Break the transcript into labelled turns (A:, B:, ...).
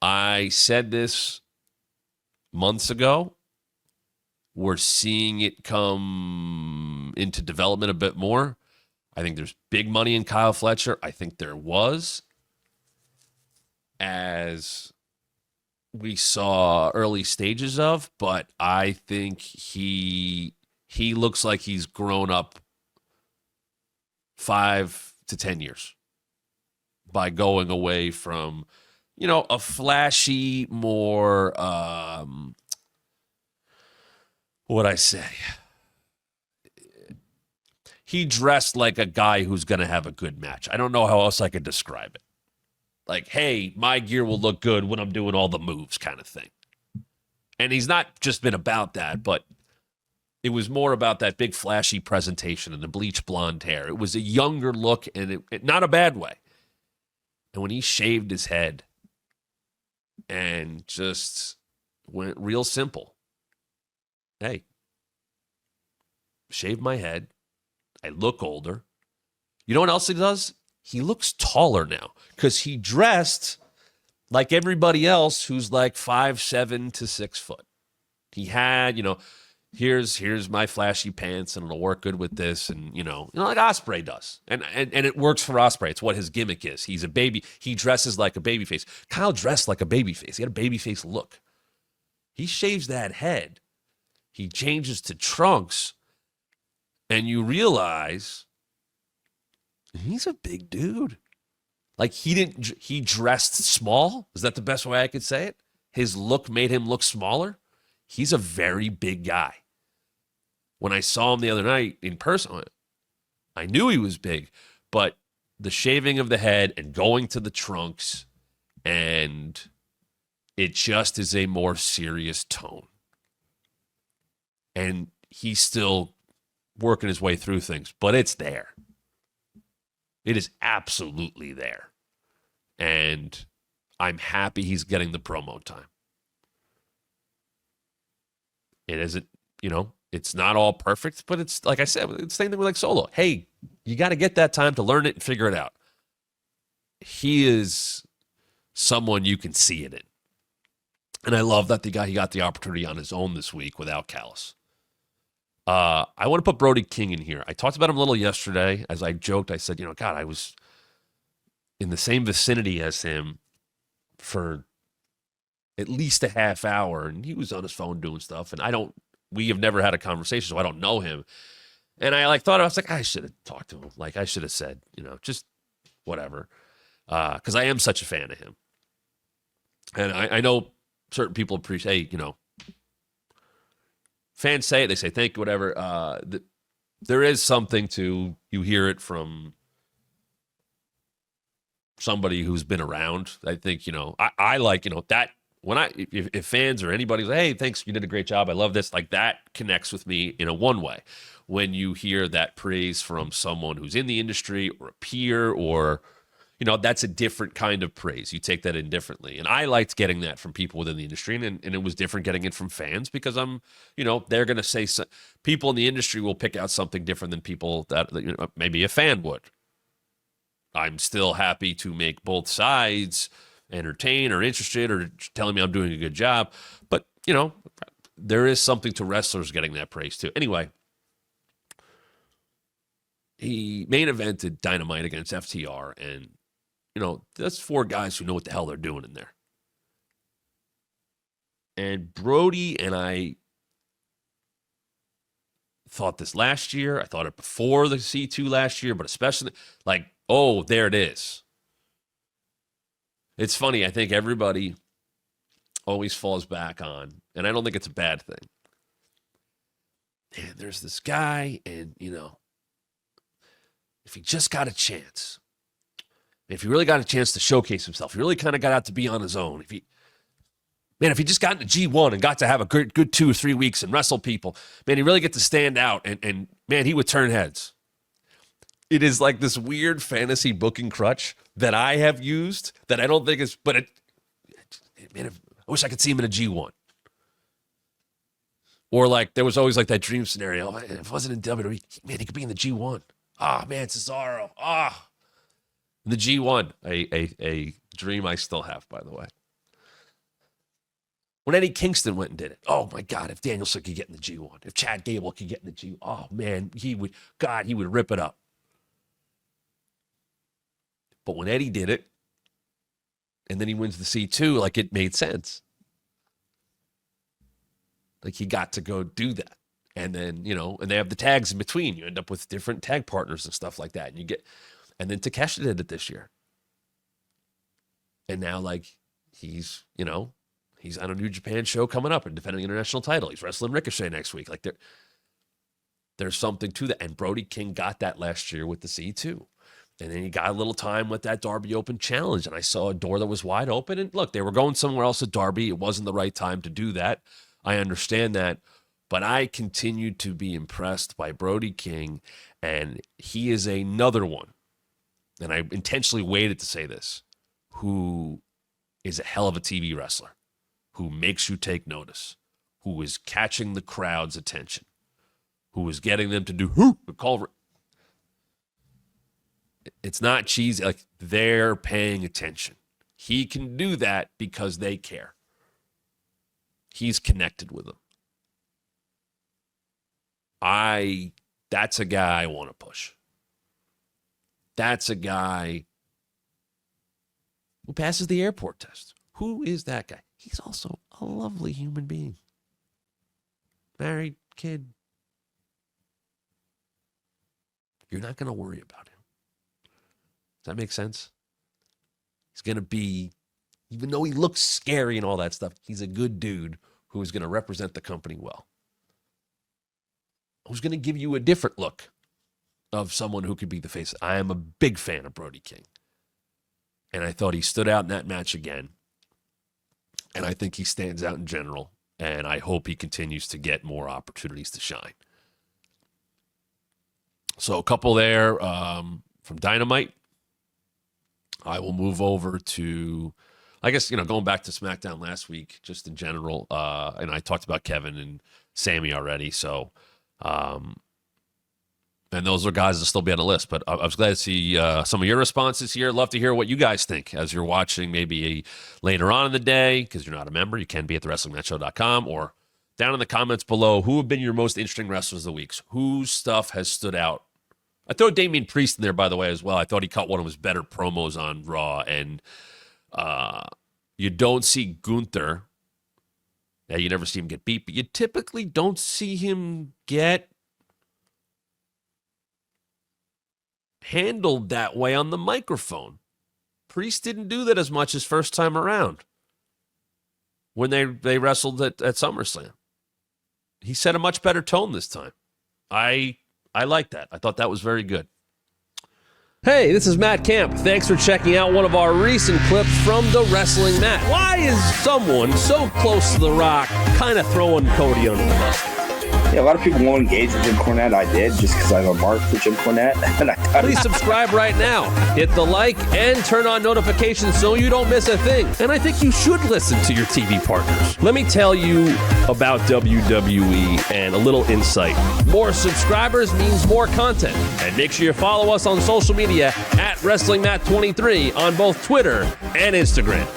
A: I said this months ago. We're seeing it come into development a bit more. I think there's big money in Kyle Fletcher. I think there was, as we saw early stages of, but I think he looks like he's grown up 5 to 10 years by going away from, a flashy, more what I say. He dressed like a guy who's going to have a good match. I don't know how else I could describe it. Like, hey, my gear will look good when I'm doing all the moves kind of thing. And he's not just been about that, but it was more about that big flashy presentation and the bleach blonde hair. It was a younger look, and it not a bad way. And when he shaved his head and just went real simple, hey, shave my head. I look older. You know what else he does? He looks taller now because he dressed like everybody else who's like 5'7" to 6 foot. He had, here's my flashy pants and it'll work good with this, and like Ospreay does, and it works for Ospreay. It's what his gimmick is. He's a baby. He dresses like a baby face. Kyle dressed like a baby face. He had a baby face look. He shaves that head. He changes to trunks, and you realize he's a big dude. Like he dressed small. Is that the best way I could say it? His look made him look smaller. He's a very big guy. When I saw him the other night in person, I knew he was big, but the shaving of the head and going to the trunks, and it just is a more serious tone. And he's still working his way through things, but it's there. It is absolutely there. And I'm happy he's getting the promo time. It isn't, it's not all perfect, but it's, like I said, it's the same thing with like Solo. Hey, you got to get that time to learn it and figure it out. He is someone you can see it in. And I love that he got the opportunity on his own this week without Callis. I want to put Brody King in here. I talked about him a little yesterday. As I joked, I said, God, I was in the same vicinity as him for at least a half hour, and he was on his phone doing stuff, and we have never had a conversation, so I don't know him. And I thought, I was like, I should have talked to him. Like, I should have said, just whatever. Because I am such a fan of him. And I know certain people appreciate, fans say it, they say thank you, whatever. There is something to, you hear it from somebody who's been around. I think, I like, that when if fans or anybody say, hey, thanks, you did a great job, I love this, like that connects with me in a one way. When you hear that praise from someone who's in the industry or a peer, or, that's a different kind of praise. You take that in differently. And I liked getting that from people within the industry. And it was different getting it from fans because they're going to say, people in the industry will pick out something different than people that maybe a fan would. I'm still happy to make both sides entertain or interested or telling me I'm doing a good job. But, there is something to wrestlers getting that praise too. Anyway, he main evented Dynamite against FTR, and that's 4 guys who know what the hell they're doing in there. And Brody, and I thought this last year, I thought it before the C2 last year, but especially there it is. It's funny, I think everybody always falls back on, and I don't think it's a bad thing. And there's this guy, and if he just got a chance, if he really got a chance to showcase himself, he really kind of got out to be on his own. If he just got into G1 and got to have a good 2 or 3 weeks and wrestle people, man, he really get to stand out, and man, he would turn heads. It is like this weird fantasy booking crutch that I have used that I don't think is, but I wish I could see him in a G1. Or there was always that dream scenario. If it wasn't in WWE, man, he could be in the G1. Man, Cesaro. The G1, a dream I still have, by the way. When Eddie Kingston went and did it, oh my God, if Danielson could get in the G1, if Chad Gable could get in the G1, oh man, he would rip it up. But when Eddie did it, and then he wins the C2, like it made sense. Like he got to go do that. And then, and they have the tags in between. You end up with different tag partners and stuff like that. And then Takeshi did it this year. And now, like, he's on a New Japan show coming up and defending the international title. He's wrestling Ricochet next week. Like, there's something to that. And Brody King got that last year with the C2. And then he got a little time with that Darby Open Challenge. And I saw a door that was wide open. And look, they were going somewhere else at Darby. It wasn't the right time to do that. I understand that. But I continue to be impressed by Brody King. And he is another one. And I intentionally waited to say this. Who is a hell of a TV wrestler. Who makes you take notice. Who is catching the crowd's attention. Who is getting them to do call. It's not cheesy. Like, they're paying attention. He can do that because they care. He's connected with them. That's a guy I want to push. That's a guy who passes the airport test. Who is that guy? He's also a lovely human being. Married, kid. You're not going to worry about him. Does that make sense? He's going to be, even though he looks scary and all that stuff, he's a good dude who is going to represent the company well. Who's going to give you a different look of someone who could be the face. I am a big fan of Brody King. And I thought he stood out in that match again. And I think he stands out in general. And I hope he continues to get more opportunities to shine. So a couple there from Dynamite. I will move over to, I guess, going back to SmackDown last week, just in general. And I talked about Kevin and Sammy already. So, and those are guys that still be on the list. But I was glad to see some of your responses here. Love to hear what you guys think as you're watching maybe later on in the day, because you're not a member. You can be at thewrestlingmatshow.com or down in the comments below. Who have been your most interesting wrestlers of the week? Whose stuff has stood out? I throw Damian Priest in there, by the way, as well. I thought he cut one of his better promos on Raw. And you don't see Gunther. Yeah, you never see him get beat, but you typically don't see him get handled that way on the microphone. Priest didn't do that as much his first time around when they wrestled at SummerSlam. He set a much better tone this time. I like that. I thought that was very good. Hey, this is Matt Camp. Thanks for checking out one of our recent clips from the Wrestling Mat. Why is someone so close to The Rock kind of throwing Cody under the bus?
B: Yeah, a lot of people won't engage with Jim Cornette. I did, just because I have a mark for Jim Cornette. And
A: Please subscribe right now. Hit the like and turn on notifications so you don't miss a thing. And I think you should listen to your TV partners. Let me tell you about WWE and a little insight. More subscribers means more content. And make sure you follow us on social media at WrestlingMat23 on both Twitter and Instagram.